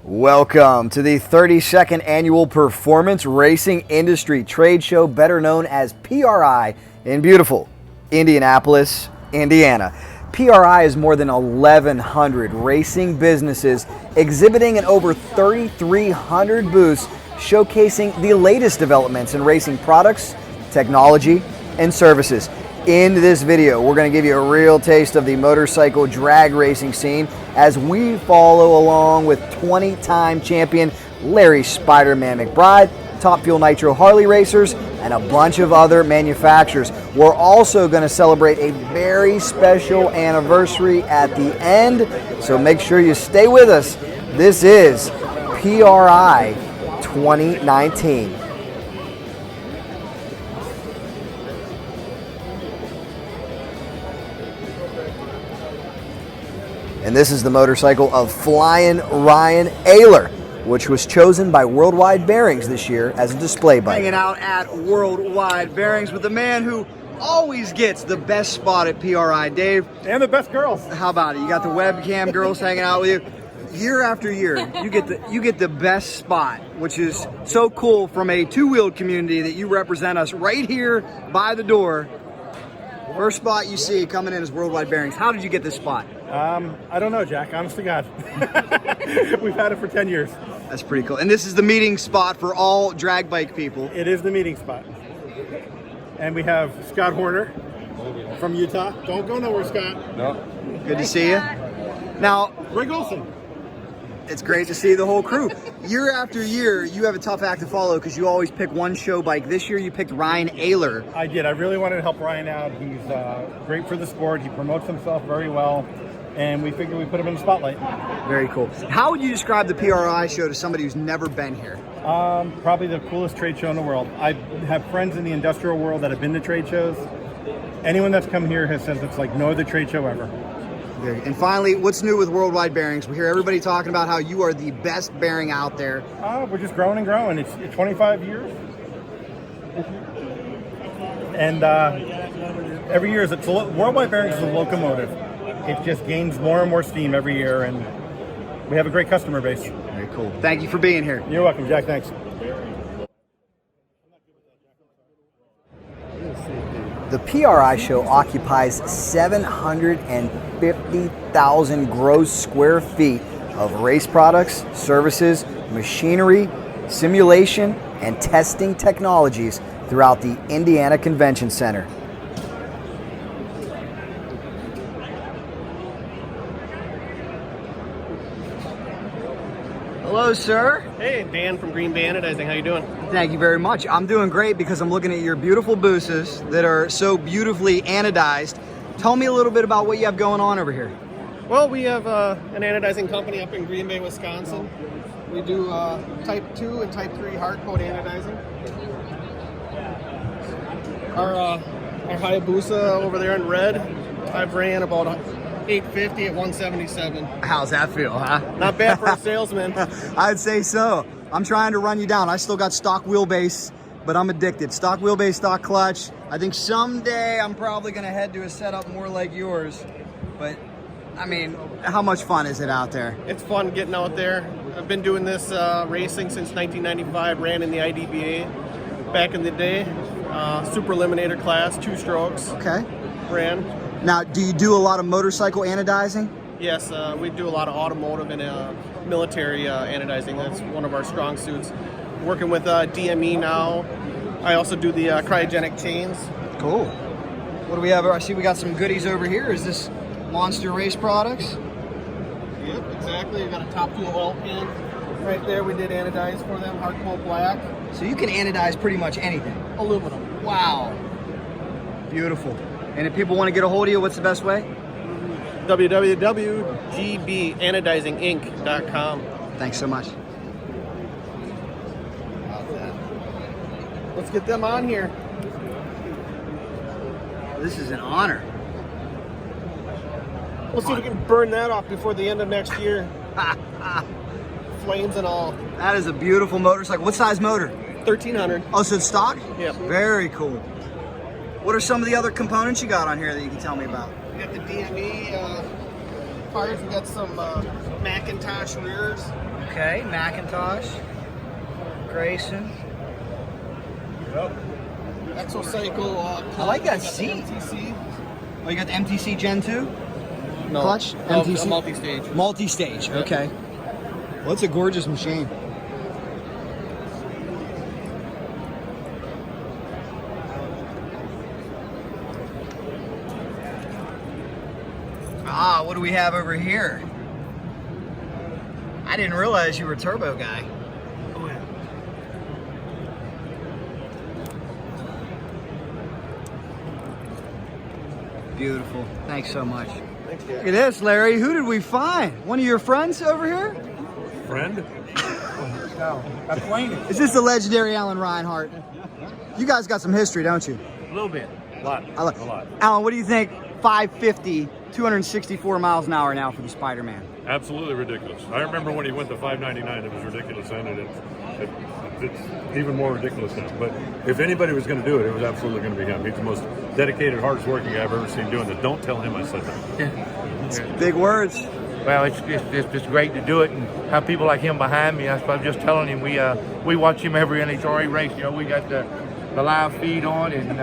Welcome to the 32nd Annual Performance Racing Industry Trade Show, better known as PRI, in beautiful Indianapolis, Indiana. PRI is more than 1,100 racing businesses exhibiting in over 3,300 booths, showcasing the latest developments in racing products, technology, and services. In this video, we're going to give you a real taste of the motorcycle drag racing scene as we follow along with 20-time champion Larry Spiderman McBride, Top Fuel Nitro Harley racers, and a bunch of other manufacturers. We're also going to celebrate a very special anniversary at the end, so make sure you stay with us. This is PRI 2019. And this is the motorcycle of Flying Ryan Ayler, which was chosen by Worldwide Bearings this year as a display bike. Hanging out at Worldwide Bearings with the man who always gets the best spot at PRI, Dave. And the best girls. How about it? You got the webcam girls hanging out with you. Year after year, you get the best spot, which is so cool from a two-wheeled community that you represent us right here by the door. First spot you see coming in is Worldwide Bearings. How did you get this spot? I don't know, Jack. Honest to God. We've had it for 10 years. That's pretty cool. And this is the meeting spot for all drag bike people. It is the meeting spot. And we have Scott Horner from Utah. Don't go nowhere, Scott. No. Good to see you. Now, Greg Olson. It's great to see the whole crew. Year after year, you have a tough act to follow because you always pick one show bike. This year, you picked Ryan Ayler. I did. I really wanted to help Ryan out. He's great for the sport. He promotes himself very well. And we figured we'd put him in the spotlight. Very cool. How would you describe the PRI show to somebody who's never been here? Probably the coolest trade show in the world. I have friends in the industrial world that have been to trade shows. Anyone that's come here has said it's like no other trade show ever. And finally, what's new with Worldwide Bearings? We hear everybody talking about how you are the best bearing out there. We're just growing and growing. It's 25 years. And every year, Worldwide Bearings is a locomotive. It just gains more and more steam every year, and we have a great customer base. Very cool. Thank you for being here. You're welcome, Jack. Thanks. The PRI show occupies 750,000 gross square feet of race products, services, machinery, simulation, and testing technologies throughout the Indiana Convention Center. Hello, sir. Hey, Dan from Bay Anodizing. How you doing? Thank you very much. I'm doing great because I'm looking at your beautiful boosters that are so beautifully anodized. Tell me a little bit about what you have going on over here. Well, we have an anodizing company up in Green Bay, Wisconsin. We do Type 2 and Type 3 hard coat anodizing. Our Hayabusa over there in red, I've ran about 850 at 177. How's that feel, huh? Not bad for a salesman. I'd say so. I'm trying to run you down. I still got stock wheelbase, but I'm addicted. Stock wheelbase, stock clutch. I think someday I'm probably going to head to a setup more like yours. But, I mean, how much fun is it out there? It's fun getting out there. I've been doing this racing since 1995. Ran in the IDBA back in the day. Super Eliminator class, 2 strokes. Okay. Ran. Now, do you do a lot of motorcycle anodizing? Yes, we do a lot of automotive and military anodizing. That's one of our strong suits. Working with DME now. I also do the cryogenic chains. Cool. What do we have? I see we got some goodies over here. Is this Monster Race products? Yep, exactly. We got a Top Fuel oil pan right there. We did anodize for them, hard coal black. So you can anodize pretty much anything. Aluminum. Wow. Beautiful. And if people want to get a hold of you, what's the best way? www.gbaniodizinginc.com. Thanks so much. Let's get them on here. This is an honor. We'll see if we can burn that off before the end of next year. Flames and all. That is a beautiful motorcycle. What size motor? 1300. Oh, so it's stock? Yep. Very cool. What are some of the other components you got on here that you can tell me about? We got the DME parts. We got some Macintosh rears. Okay, Macintosh. Grayson. Exocycle. I like that seat. MTC. Oh, you got the MTC Gen 2? No, Clutch? MTC. Multi-stage. Multi-stage, okay. Well, it's a gorgeous machine. Ah, what do we have over here? I didn't realize you were a turbo guy. Oh, yeah. Beautiful. Thanks so much. Thanks, Look at this, Larry. Who did we find? One of your friends over here? Friend? No, that's Wayne. Is this the legendary Alan Reinhart? You guys got some history, don't you? A little bit. A lot. A lot. A lot. Alan, what do you think 550, 264 miles an hour now for the Spiderman? Absolutely ridiculous. I remember when he went to 599, it was ridiculous then, and it's even more ridiculous now. But if anybody was going to do it, it was absolutely going to be him. He's the most dedicated, hardest working guy I've ever seen doing it. Don't tell him I said that. Big words. Well, it's just great to do it and have people like him behind me. I'm just telling him we watch him every NHRA race. You know, we got the live feed on, and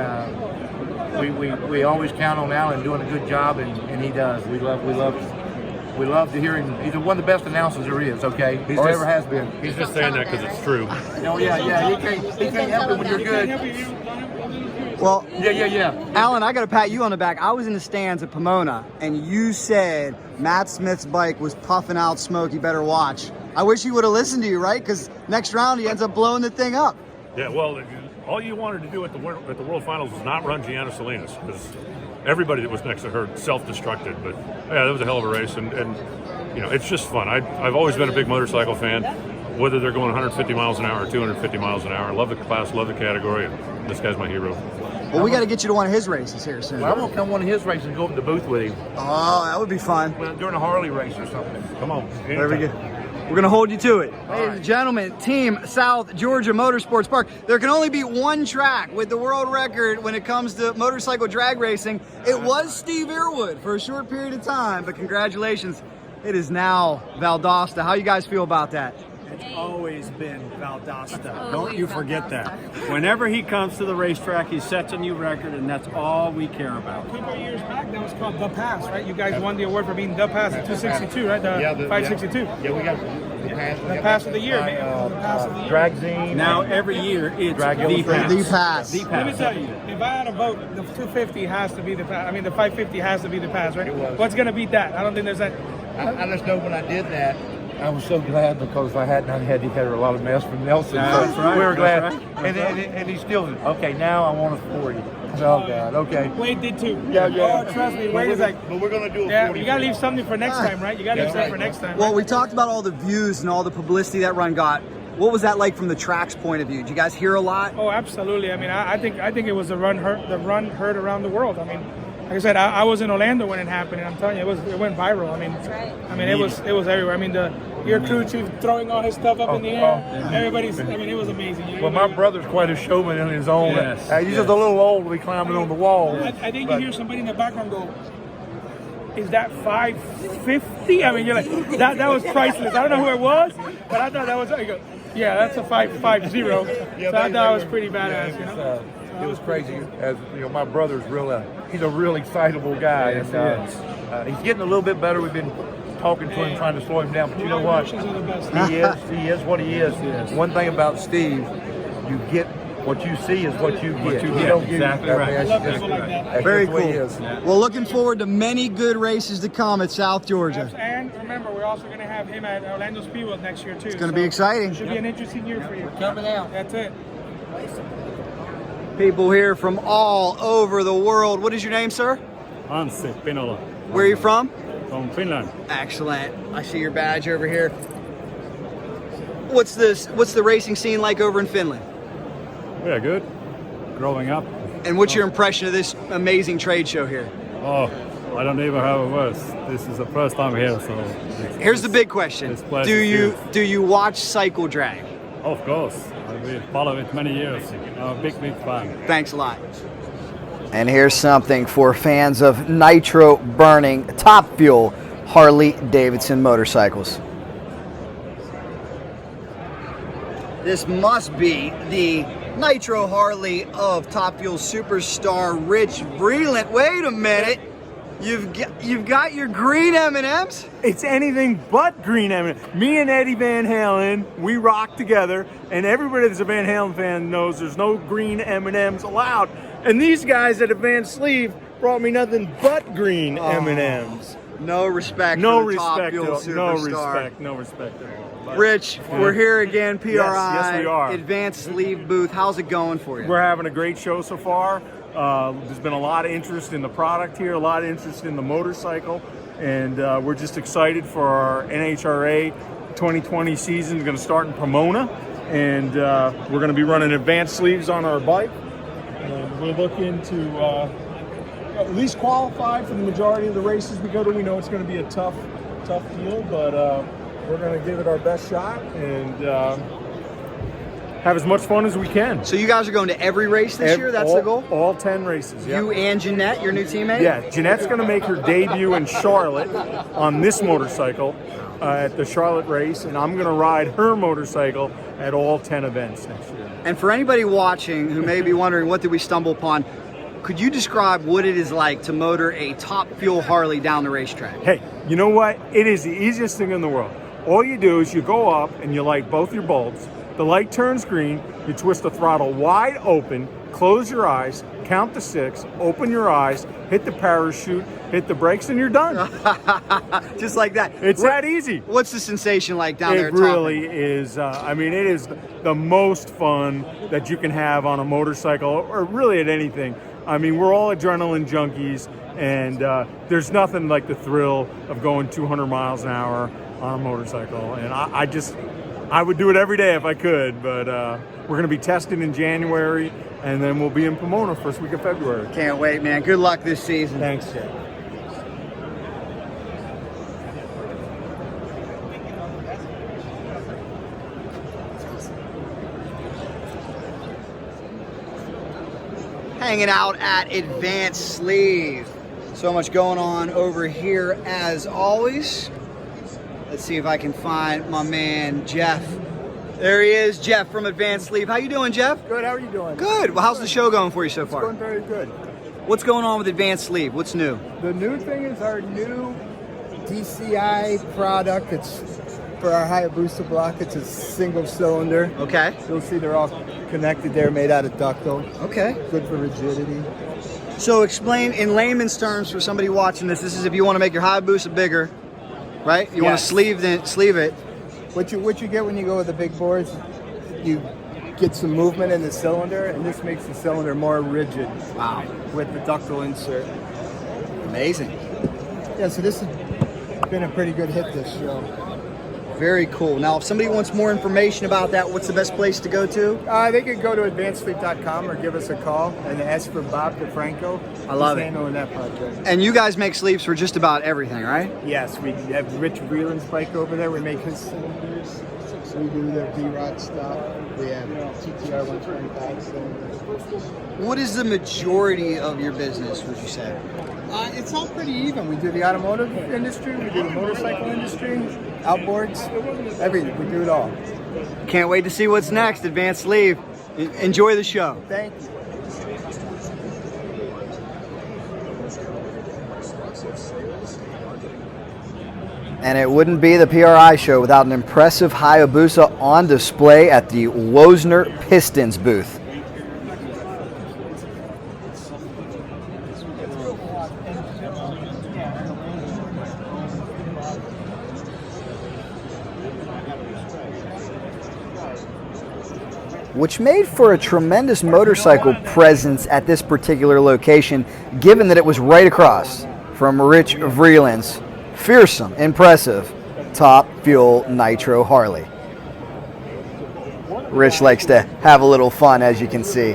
we always count on Alan doing a good job, and he does. We love to hear him. He's one of the best announcers there is. Okay, or ever has been. He's just saying that because it's true. Oh yeah. He can't help it when you're good. Well, Yeah. Alan, I got to pat you on the back. I was in the stands at Pomona, and you said Matt Smith's bike was puffing out smoke. You better watch. I wish he would have listened to you, right? Because next round he ends up blowing the thing up. Yeah, well, all you wanted to do at the World Finals was not run Gianna Salinas, because everybody that was next to her self-destructed. But yeah, that was a hell of a race, and you know, it's just fun. I've always been a big motorcycle fan, whether they're going 150 miles an hour or 250 miles an hour. I love the class, love the category, and this guy's my hero. Well, we got to get you to one of his races here soon. Well, I'm gonna come one of his races and go up in the booth with him. Oh, that would be fun. Well, during a Harley race or something. Come on. There we go. We're going to hold you to it. Ladies and gentlemen, Team South Georgia Motorsports Park. There can only be one track with the world record when it comes to motorcycle drag racing. It was Steve Earwood for a short period of time, but congratulations. It is now Valdosta. How you guys feel about that? It's always been Valdosta. Don't you forget that. Whenever he comes to the racetrack, he sets a new record, and that's all we care about. A couple of years back, that was called The Pass, right? You guys won the award for being The Pass at 262, right? The 562. Yeah, we got the pass. The Pass of the Year, man. The Pass of the Year. Dragzine. Now, every year, it's Drag the pass. The pass. The Let me pass. tell you, if I had a vote, the 250 has to be the pass. I mean, the 550 has to be the pass, right? What's going to beat that? I don't think there's that. I just know when I did that, I was so glad because I had a lot of mess from Nelson. That's so right, we were glad. that's right. And he still, okay, now I want a 40. Oh, God, okay. Wade did too. Yeah. Oh, trust me, Wade is like, But we're going to do a yeah, 40. you got to leave something for next time, right? You got to leave something for next time. Well, Right? we talked about all the views and all the publicity that run got. What was that like from the track's point of view? Did you guys hear a lot? Oh, absolutely. I mean, I think it was the run heard around the world. I mean, like I said, I was in Orlando when it happened, and I'm telling you, it went viral. I mean, it was everywhere. I mean, your crew chief throwing all his stuff up in the air. Everybody's. I mean, it was amazing. Well, my brother's quite a showman in his own. Yes. He's just a little old to be climbing on the wall. I think you hear somebody in the background go, "Is that 550?" I mean, you're like, that was priceless. I don't know who it was, but I thought that was. I go, yeah, that's a 550. So I thought it was pretty badass. You know. It was crazy. As you know, my brother's he's a real excitable guy. And, he's getting a little bit better. We've been talking to him, trying to slow him down. But you know what? Emotions are the best. He is what he is. One thing about Steve, you get what you see is what you get. you You get. don't get Exactly I right. mean, I love that's people like that. that's Very just the way he cool. is. Well, looking forward to many good races to come at South Georgia. And remember, we're also going to have him at Orlando Speedway next year too. It's gonna be exciting. Should be an interesting year for you. Coming out. That's it. People here from all over the world. What is your name, sir? Anssi Pinola Where are you from? from Finland. Excellent. I see your badge over here. What's the racing scene like over in Finland? We are good. Growing up. And what's your impression of this amazing trade show here? Oh, I don't even have a words. This is the first time here, so. Here's the big question. This place Do is you huge. do you watch cycle drag? Of course. I've been following it many years. I'm a big fan. Thanks a lot. And here's something for fans of nitro burning top fuel Harley-Davidson motorcycles. This must be the Nitro Harley of Top Fuel superstar Rich Vreeland. Wait a minute. You've got your green M&Ms? It's anything but green M&Ms. Me and Eddie Van Halen, we rock together, and everybody that's a Van Halen fan knows there's no green M&Ms allowed. And these guys at Advanced Sleeve brought me nothing but green M&Ms. No respect No for the Top respect, Fuel superstar. no respect at all. But, Rich, we're here again, PRI, yes, we are. Advanced Sleeve booth. How's it going for you? We're having a great show so far. There's been a lot of interest in the product here, a lot of interest in the motorcycle, and we're just excited for our NHRA 2020 season. It's going to start in Pomona, and we're going to be running advanced sleeves on our bike, and we're looking to at least qualify for the majority of the races we go to. We know it's going to be a tough field, but we're going to give it our best shot and have as much fun as we can. So you guys are going to every race this year? That's the goal? All 10 races, yeah. You and Jeanette, your new teammate? Yeah, Jeanette's going to make her debut in Charlotte on this motorcycle at the Charlotte race, and I'm going to ride her motorcycle at all 10 events next year. And for anybody watching who may be wondering, what did we stumble upon, could you describe what it is like to motor a Top Fuel Harley down the racetrack? Hey, you know what? It is the easiest thing in the world. All you do is you go up and you light both your bulbs. The light turns green, you twist the throttle wide open, close your eyes, count to 6, open your eyes, hit the parachute, hit the brakes, and you're done. Just like that. It's that easy. What's the sensation like down there? It really is. I mean, it is the most fun that you can have on a motorcycle, or really at anything. I mean, we're all adrenaline junkies, and there's nothing like the thrill of going 200 miles an hour on a motorcycle. And I would do it every day if I could, but we're going to be testing in January, and then we'll be in Pomona first week of February. Can't wait, man. Good luck this season. Thanks, Jay. Hanging out at Advanced Sleeve. So much going on over here as always. Let's see if I can find my man Jeff. There he is, Jeff from Advanced Sleeve. How you doing, Jeff? Good, how are you doing? Good. Well, how's the show going for you so far? It's going very good. What's going on with Advanced Sleeve? What's new? The new thing is our new DCI product. It's for our Hayabusa block. It's a single cylinder. Okay. You'll see they're all connected there, made out of ductile. Okay. Good for rigidity. So explain in layman's terms for somebody watching this. This is if you want to make your Hayabusa bigger, right? You want to sleeve it. What you get when you go with the big boards, you get some movement in the cylinder, and this makes the cylinder more rigid. Wow. With the ductile insert. Amazing. Yeah, so this has been a pretty good hit this show. Very cool. Now, if somebody wants more information about that, what's the best place to go to? They can go to advancedsleep.com or give us a call and ask for Bob DeFranco. I love He's it. handling that project. And you guys make sleeves for just about everything, right? Yes, we have Rich Vreeland's bike over there. We make his cylinders. We do the V-Rod stuff. We have TTR 125 cylinders. What is the majority of your business, would you say? It's all pretty even. We do the automotive industry, we do the motorcycle industry, outboards, everything. We do it all. Can't wait to see what's next, Advanced Sleeve. Enjoy the show. Thank you. And it wouldn't be the PRI show without an impressive Hayabusa on display at the Woosner Pistons booth. Which made for a tremendous motorcycle presence at this particular location, given that it was right across from Rich Vreeland's fearsome, impressive Top Fuel Nitro Harley. Rich likes to have a little fun, as you can see.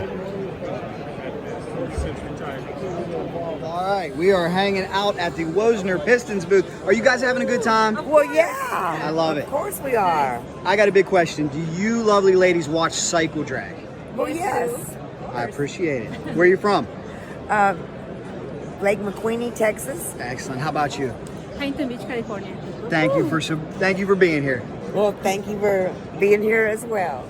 All right, we are hanging out at the Woosner Pistons booth. Are you guys having a good time? Well, yeah. I love it. Of course we are. I got a big question. Do you lovely ladies watch Cycle Drag? Well, yes. I appreciate it. Where are you from? Lake McQueenie, Texas. Excellent. How about you? Huntington Beach, California. Thank you for being here. Well, thank you for being here as well.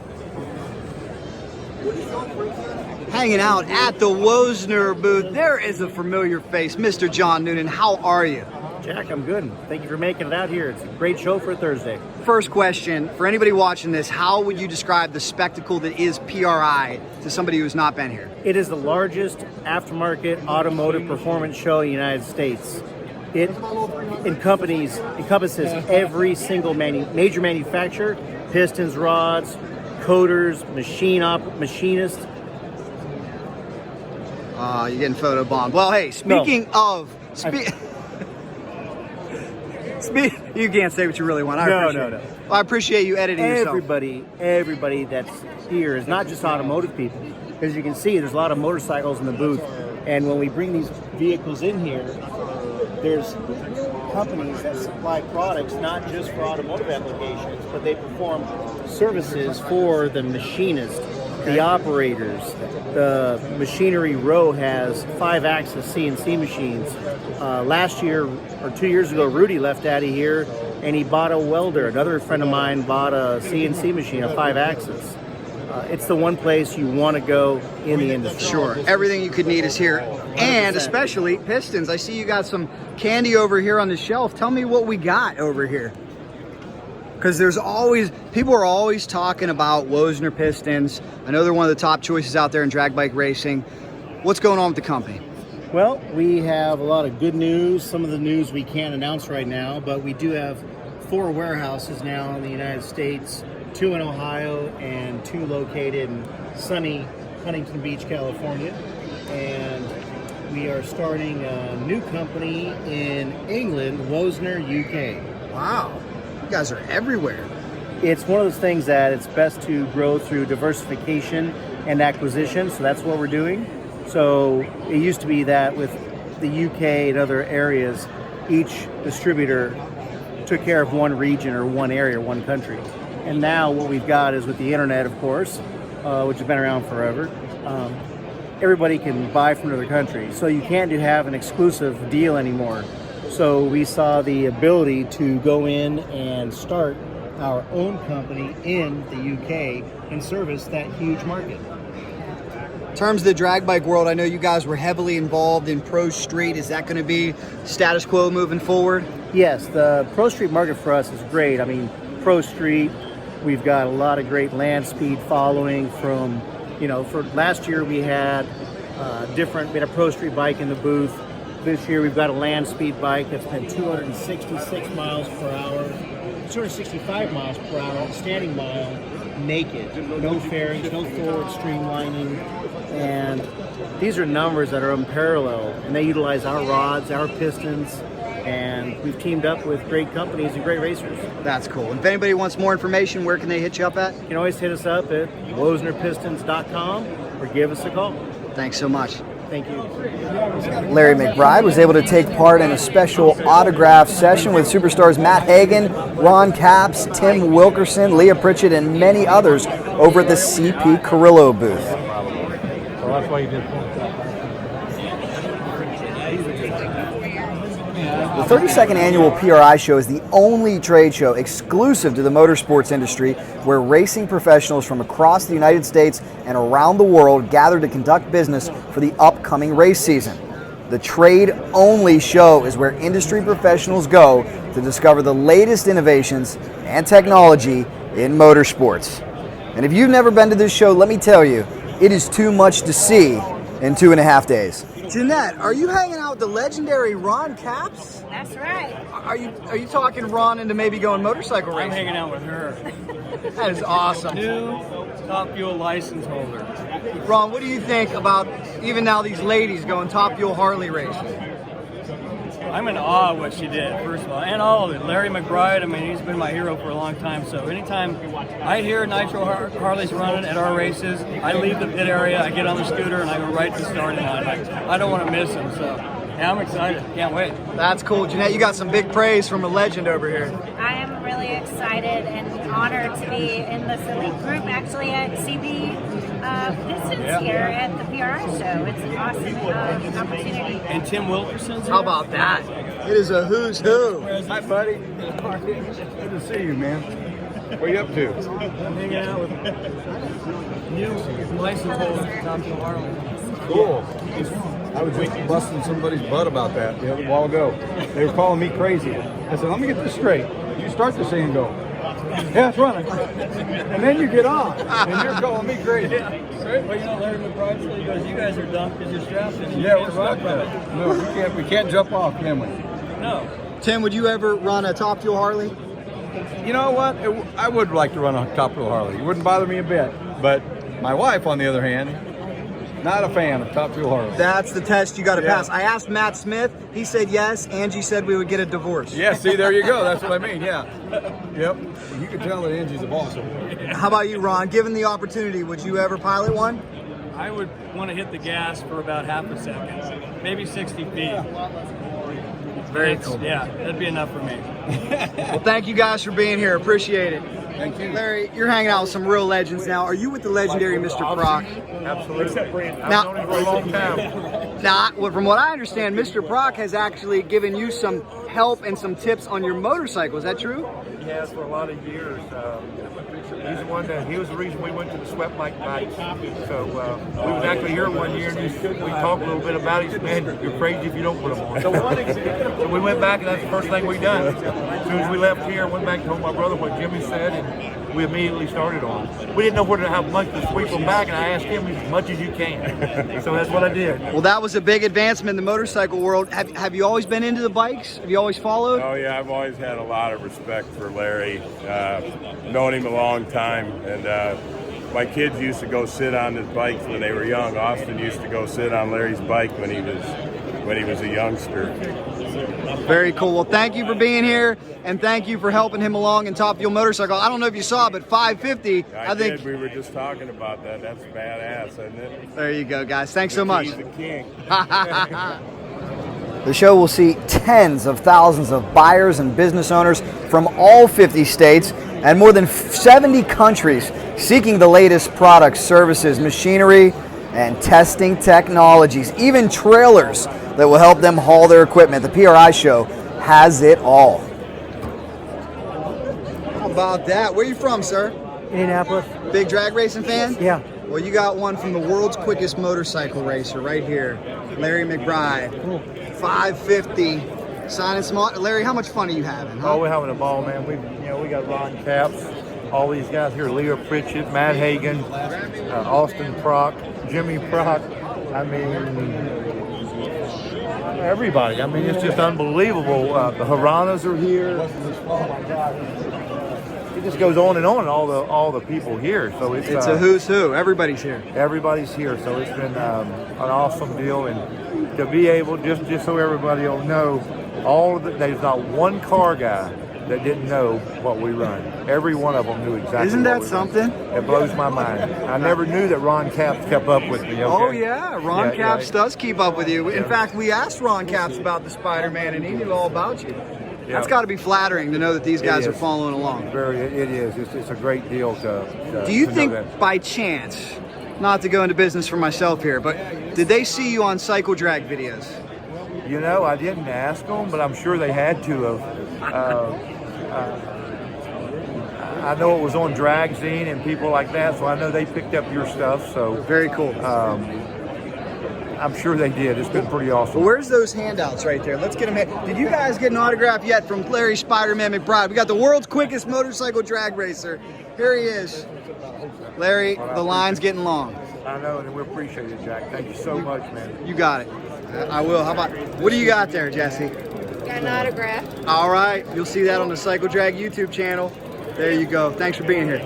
Hanging out at the Woosner booth, there is a familiar face, Mr. John Noonan. How are you? Jack, I'm good. Thank you for making it out here. It's a great show for a Thursday. First question, for anybody watching this, how would you describe the spectacle that is PRI to somebody who's not been here? It is the largest aftermarket automotive performance show in the United States. It encompasses every single major manufacturer, pistons, rods, coaters, machinists. You're getting photobombed. Well, hey, speaking of... You can't say what you really want. No. Well, I appreciate you editing yourself. Everybody that's here is not just automotive people. As you can see, there's a lot of motorcycles in the booth. And when we bring these vehicles in here, there's companies that supply products not just for automotive applications, but they perform services for the machinists, the operators. The machinery row has 5-axis CNC machines. Last year or 2 years ago, Rudy left out of here and he bought a welder. Another friend of mine bought a CNC machine, a 5-axis. It's the one place you want to go in the industry. Sure, everything you could need is here, and especially pistons. I see you got some candy over here on the shelf. Tell me what we got over here. Because people are always talking about Woosner Pistons. I know they're one of the top choices out there in drag bike racing. What's going on with the company? Well, we have a lot of good news. Some of the news we can't announce right now, but we do have 4 warehouses now in the United States, 2 in Ohio and 2 located in sunny Huntington Beach, California. And we are starting a new company in England, Woosner, UK. Wow. You guys are everywhere. It's one of those things that it's best to grow through diversification and acquisition, so that's what we're doing. So it used to be that with the UK and other areas, each distributor took care of one region or one area or one country. And now what we've got is with the internet, of course, which has been around forever, everybody can buy from another country. So you can't have an exclusive deal anymore. So we saw the ability to go in and start our own company in the UK and service that huge market. In terms of the drag bike world, I know you guys were heavily involved in Pro Street. Is that going to be status quo moving forward? Yes, the Pro Street market for us is great. I mean, Pro Street, we've got a lot of great land speed following from, for last year we had we had a Pro Street bike in the booth. This year we've got a land speed bike that's been 266 miles per hour, 265 miles per hour, standing mile, naked, no fairings, no forward streamlining, and these are numbers that are unparalleled, and they utilize our rods, our pistons, and we've teamed up with great companies and great racers. That's cool. And if anybody wants more information, where can they hit you up at? You can always hit us up at WoosnerPistons.com or give us a call. Thanks so much. Thank you. Larry McBride was able to take part in a special autograph session with superstars Matt Hagan, Ron Capps, Tim Wilkerson, Leah Pritchett, and many others over at the CP Carrillo booth. Well, that's why you did The 32nd annual PRI Show is the only trade show exclusive to the motorsports industry where racing professionals from across the United States and around the world gather to conduct business for the upcoming race season. The trade-only show is where industry professionals go to discover the latest innovations and technology in motorsports. And if you've never been to this show, let me tell you, it is too much to see in 2.5 days. Jeanette, are you hanging out with the legendary Ron Capps? That's right. Are you talking Ron into maybe going motorcycle racing? I'm hanging out with her. That is awesome. New Top Fuel license holder. Ron, what do you think about even now these ladies going Top Fuel Harley racing? I'm in awe of what she did, first of all, and all of it. Larry McBride, I mean, he's been my hero for a long time, so anytime I hear Nitro Harley's running at our races, I leave the pit area, I get on the scooter, and I go right to the starting line. I don't want to miss him, so yeah, I'm excited. Can't wait. That's cool. Jeanette, you got some big praise from a legend over here. I am really excited and honored to be in this elite group, actually at CB Pistons here at the PRI Show. It's an awesome opportunity. And Tim Wilkerson. How about that? It is a who's who. Hi, buddy. Good to see you, man. What are you up to? I'm hanging out with new license holders at Top Fuel Harley. Cool. I was just busting somebody's butt about that the other while ago. They were calling me crazy. I said, let me get this straight. You start this thing and go, yeah, it's running. And then you get on, and you're calling me crazy. Well, you know, Larry McBride said, he goes, you guys are dumb because you're strapped in. Yeah, we're right there. No, we can't jump off, can we? No. Tim, would you ever run a Top Fuel Harley? You know what? I would like to run a Top Fuel Harley. It wouldn't bother me a bit. But my wife, on the other hand, not a fan of Top Fuel Harley. That's the test you got to pass. I asked Matt Smith. He said yes. Angie said we would get a divorce. Yeah, see, there you go. That's what I mean, yeah. Yep. You can tell that Angie's a boss. How about you, Ron? Given the opportunity, would you ever pilot one? I would want to hit the gas for about half a second, maybe 60 feet. Very cool. Yeah, that'd be enough for me. Well, thank you guys for being here. Appreciate it. Thank you. Larry, you're hanging out with some real legends now. Are you with the legendary Mr. Proc? Absolutely. I've Now- known him for a long time. Now, well, from what I understand, Mr. Proc has actually given you some help and some tips on your motorcycle. Is that true? He has for a lot of years. He's the one that he was the reason we went to the swept bike bikes. So we was actually here one year and we talked a little bit about it. He said, man, you're crazy if you don't put them on. So we went back and that's the first thing we done. As soon as we left here, I went back and told my brother what Jimmy said and we immediately started on. We didn't know where to have much to sweep them back and I asked him as much as you can. So that's what I did. Well, that was a big advancement in the motorcycle world. Have you always been into the bikes? Have you always followed? Oh yeah, I've always had a lot of respect for Larry. Known him a long time, and my kids used to go sit on his bikes when they were young. Austin used to go sit on Larry's bike when he was a youngster. Very cool. Well, thank you for being here, and thank you for helping him along in Top Fuel Motorcycle. I don't know if you saw, but 550. I think did. We were just talking about that. That's badass, isn't it? There you go, guys. Thanks so much. He's the king. The show will see tens of thousands of buyers and business owners from all 50 states and more than 70 countries seeking the latest products, services, machinery, and testing technologies, even trailers that will help them haul their equipment. The PRI Show has it all. How about that? Where are you from, sir? Indianapolis. Big drag racing fan? Yeah. Well, you got one from the world's quickest motorcycle racer right here, Larry McBride. 550. Signing some. Larry, how much fun are you having? Huh? Oh, we're having a ball, man. We got Ron Capps, all these guys here, Leo Pritchett, Matt Hagan, Austin Proc, Jimmy Proc. I mean, everybody. I mean, it's just unbelievable. The Haranas are here. Oh my God. It just goes on and on. All the people here. So it's a who's who. Everybody's here. Everybody's here. So it's been an awesome deal, and to be able just so everybody will know, there's not one car guy that didn't know what we run. Every one of them knew exactly. Isn't that what we something? Run. It blows my mind. I never knew that Ron Capps kept up with me. Okay? Oh yeah, Ron Capps does keep up with you. In fact, we asked Ron Capps about the Spiderman, and he knew all about you. Yeah. That's got to be flattering to know that these guys are following along. It is. It's a great deal to Do you to think, know that. by chance, not to go into business for myself here, but did they see you on cycle drag videos? You know, I didn't ask them, but I'm sure they had to have. I know it was on Drag Zine and people like that, so I know they picked up your stuff. So very cool. I'm sure they did. It's been pretty awesome. Well, where's those handouts right there? Let's get them. Did you guys get an autograph yet from Larry Spiderman McBride? We got the world's quickest motorcycle drag racer. Here he is. Larry, the line's getting long. I know, and we appreciate it, Jack. Thank you so much, man. You got it. I will. How about, what do you got there, Jesse? Got an autograph. All right. You'll see that on the Cycle Drag YouTube channel. There you go. Thanks for being here.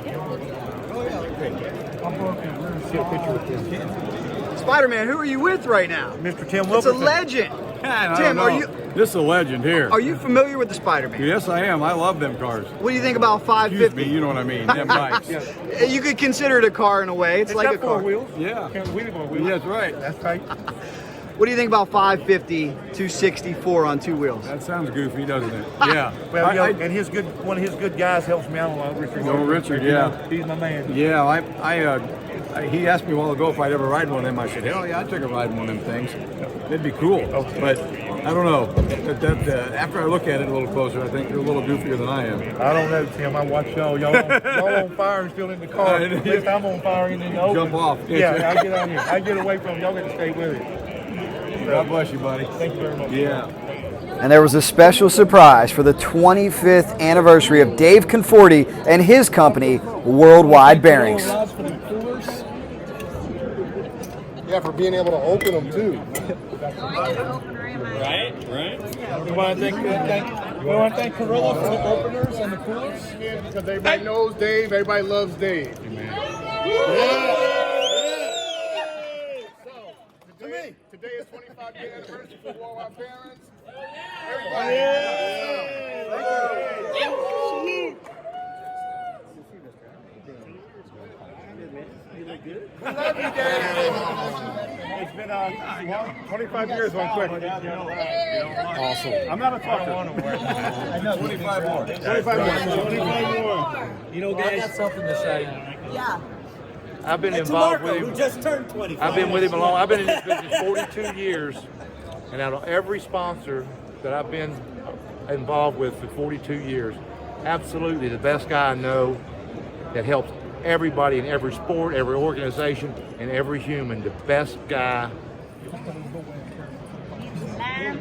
Spider-Man, who are you with right now? Mr. Tim Wilkerson. It's a legend. Tim, are you? This is a legend here. Are you familiar with the Spider-Man? Yes, I am. I love them cars. What do you think about 550? Excuse me, you know what I mean. Them bikes. You could consider it a car in a way. It's like a car. 4 wheels. Yeah. Can't wheel on wheels. Yeah, that's right. That's right. What do you think about 550, 264 on 2 wheels? That sounds goofy, doesn't it? Yeah. Well, and one of his good guys helps me out a lot. Richard. Oh, Richard, yeah. He's my man. Yeah, he asked me a while ago if I'd ever ride one of them. I said, hell yeah, I'd take a ride in one of them things. It'd be cool. But I don't know. After I look at it a little closer, I think you're a little goofier than I am. I don't know, Tim. I watch y'all. Y'all on fire and still in the car. At least I'm on fire and in the open. Jump off. Yeah, I get out here. I get away from y'all. Got to stay with it. God bless you, buddy. Thank you very much. Yeah. And there was a special surprise for the 25th anniversary of Dave Conforti and his company, Worldwide Bearings. Yeah, for being able to open them too. Right. We want to thank Carrillo for the openers and the coolers. Because everybody knows Dave, everybody loves Dave. So, today is 25th year anniversary for Worldwide Bearings. Everybody. I love you, Dave. It's been 25 years went quick. Awesome. I'm not a talker. I know, 25 more. 25 more. You know, guys, I got something to say. Yeah. I've been involved with him. Who just turned 25. I've been with him along. I've been in this business 42 years, and out of every sponsor that I've been involved with for 42 years, absolutely the best guy I know that helps everybody in every sport, every organization, and every human. The best guy.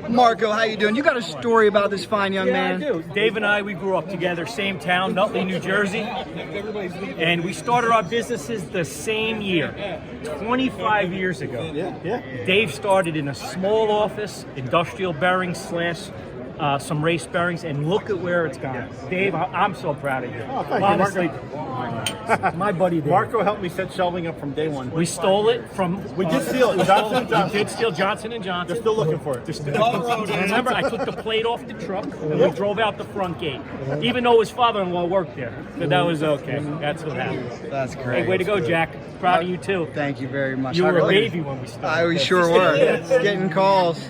Marco, how you doing? You got a story about this fine young man? I do. Dave and I, we grew up together, same town, Nutley, New Jersey. And we started our businesses the same year, 25 years ago. Dave started in a small office, industrial bearings slash some race bearings, and look at where it's gone. Dave, I'm so proud of you. Oh, thank honestly, you, Marco. my buddy Dave. Marco helped me set shelving up from day one. We stole it from... We did steal it. Johnson & Johnson. We did steal Johnson & Johnson. They're still looking for it. Remember, I took the plate off the truck and we drove out the front gate, even though his father-in-law worked there. But that was okay. That's what happened. That's great. Hey, way to go, Jack. Proud of you, too. Thank you very much. You were a baby when we started. We sure were. Getting calls.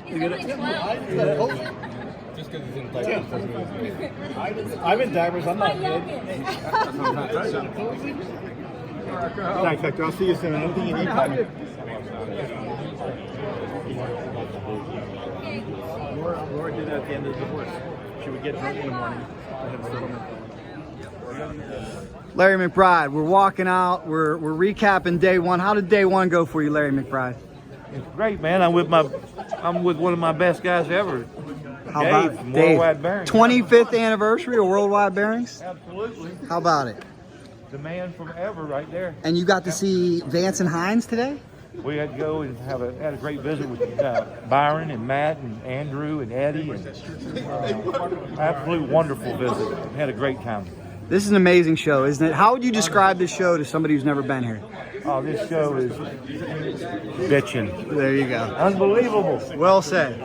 I'm in divers. I'm not good. Thanks, Hector. I'll see you soon. Anything you need, call me. Laura did that at the end of the divorce. She would get drunk in the morning. Larry McBride, we're walking out. We're recapping day one. How did day one go for you, Larry McBride? It's great, man. I'm with one of my best guys ever. How Dave, about from Dave? Worldwide Bearings. 25th anniversary of Worldwide Bearings? Absolutely. How about it? The man from ever right there. And you got to see Vance and Hines today? We had to go and had a great visit with Byron and Matt and Andrew and Eddie. And, absolute wonderful visit. Had a great time. This is an amazing show, isn't it? How would you describe this show to somebody who's never been here? Oh, this show is bitching. There you go. Unbelievable. Well said.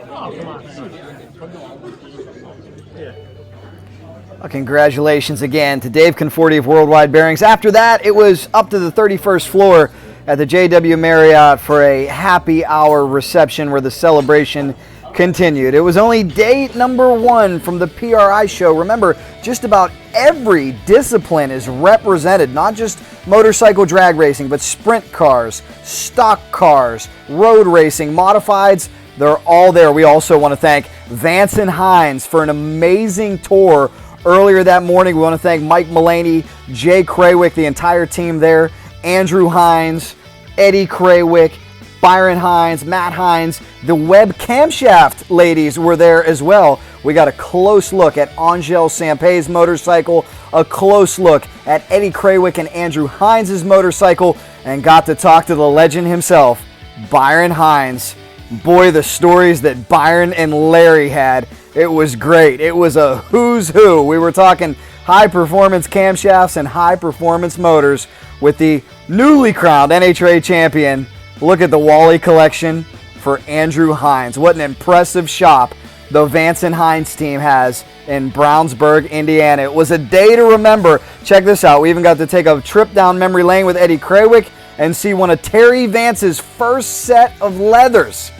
Congratulations again to Dave Conforti of Worldwide Bearings. After that, it was up to the 31st floor at the JW Marriott for a happy hour reception where the celebration continued. It was only day number one from the PRI Show. Remember, just about every discipline is represented, not just motorcycle drag racing, but sprint cars, stock cars, road racing, modifieds. They're all there. We also want to thank Vance Hines for an amazing tour earlier that morning. We want to thank Mike Mullaney, Jay Craywick, the entire team there, Andrew Hines, Eddie Craywick, Byron Hines, Matt Hines. The Webb Camshaft ladies were there as well. We got a close look at Angel Sampay's motorcycle, a close look at Eddie Craywick and Andrew Hines' motorcycle, and got to talk to the legend himself, Byron Hines. Boy, the stories that Byron and Larry had. It was great. It was a who's who. We were talking high-performance camshafts and high-performance motors with the newly crowned NHRA champion. Look at the Wally collection for Andrew Hines. What an impressive shop the Vance and Hines team has in Brownsburg, Indiana. It was a day to remember. Check this out. We even got to take a trip down memory lane with Eddie Craywick and see one of Terry Vance's first set of leathers.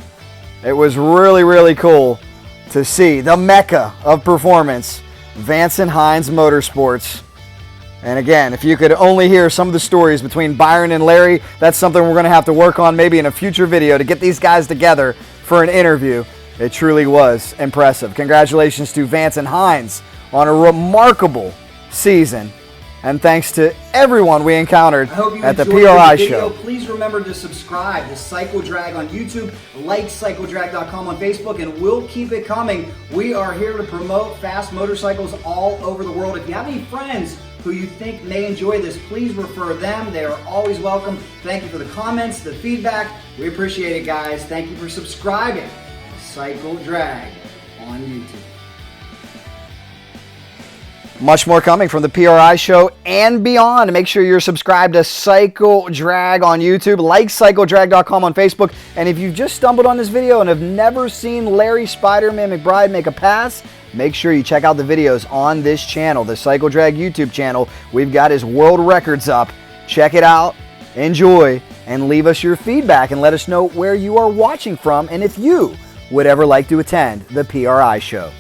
It was really, really cool to see the mecca of performance, Vance and Hines Motorsports. And again, if you could only hear some of the stories between Byron and Larry, that's something we're going to have to work on maybe in a future video to get these guys together for an interview. It truly was impressive. Congratulations to Vance and Hines on a remarkable season. And thanks to everyone we encountered at the PRI Show. Please remember to subscribe to Cycle Drag on YouTube, like CycleDrag.com on Facebook, and we'll keep it coming. We are here to promote fast motorcycles all over the world. If you have any friends who you think may enjoy this, please refer them. They are always welcome. Thank you for the comments, the feedback. We appreciate it, guys. Thank you for subscribing to Cycle Drag on YouTube. Much more coming from the PRI Show and beyond. Make sure you're subscribed to Cycle Drag on YouTube, like CycleDrag.com on Facebook. And if you've just stumbled on this video and have never seen Larry Spiderman McBride make a pass, make sure you check out the videos on this channel, the Cycle Drag YouTube channel. We've got his world records up. Check it out, enjoy, and leave us your feedback and let us know where you are watching from and if you would ever like to attend the PRI Show.